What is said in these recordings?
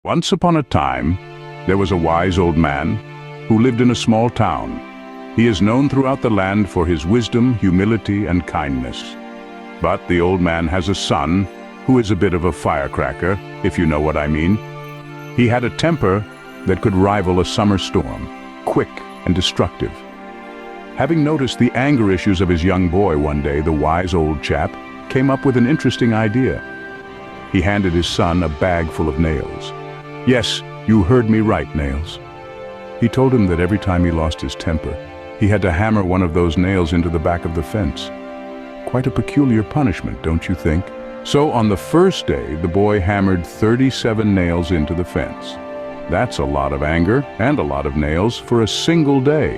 Once upon a time, there was a wise old man who lived in a small town. He is known throughout the land for his wisdom, humility, and kindness. But the old man has a son who is a bit of a firecracker, if you know what I mean. He had a temper that could rival a summer storm, quick and destructive. Having noticed the anger issues of his young boy one day, the wise old chap came up with an interesting idea. He handed his son a bag full of nails. Yes, you heard me right, Nails. He told him that every time he lost his temper, he had to hammer one of those nails into the back of the fence. Quite a peculiar punishment, don't you think? So on the first day, the boy hammered 37 nails into the fence. That's a lot of anger and a lot of nails for a single day.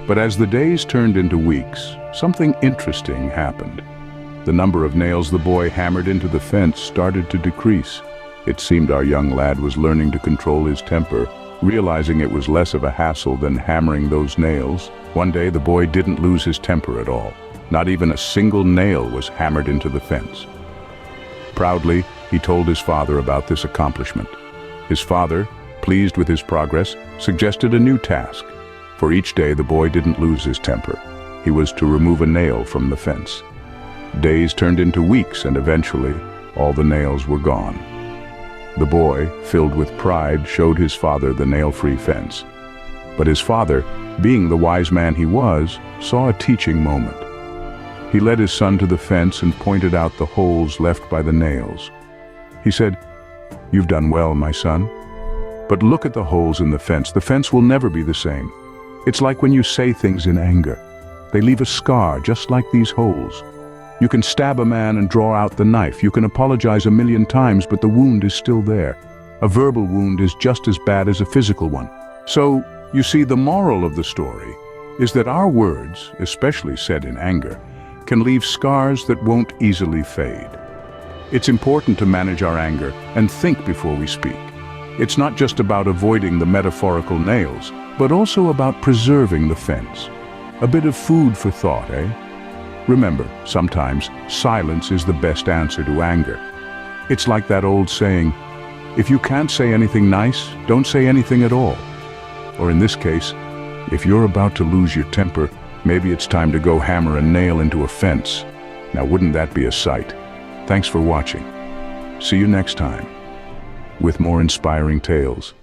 But as the days turned into weeks, something interesting happened. The number of nails the boy hammered into the fence started to decrease. It seemed our young lad was learning to control his temper, realizing it was less of a hassle than hammering those nails. One day the boy didn't lose his temper at all. Not even a single nail was hammered into the fence. Proudly, he told his father about this accomplishment. His father, pleased with his progress, suggested a new task. For each day the boy didn't lose his temper. He was to remove a nail from the fence. Days turned into weeks, and eventually all the nails were gone. The boy, filled with pride, showed his father the nail-free fence. But his father, being the wise man he was, saw a teaching moment. He led his son to the fence and pointed out the holes left by the nails. He said, "You've done well, my son. But look at the holes in the fence. The fence will never be the same. It's like when you say things in anger. They leave a scar just like these holes. You can stab a man and draw out the knife. You can apologize a million times, but the wound is still there. A verbal wound is just as bad as a physical one." So, you see, the moral of the story is that our words, especially said in anger, can leave scars that won't easily fade. It's important to manage our anger and think before we speak. It's not just about avoiding the metaphorical nails, but also about preserving the fence. A bit of food for thought, eh? Remember, sometimes silence is the best answer to anger. It's like that old saying, if you can't say anything nice, don't say anything at all. Or in this case, if you're about to lose your temper, maybe it's time to go hammer a nail into a fence. Now wouldn't that be a sight? Thanks for watching. See you next time with more inspiring tales.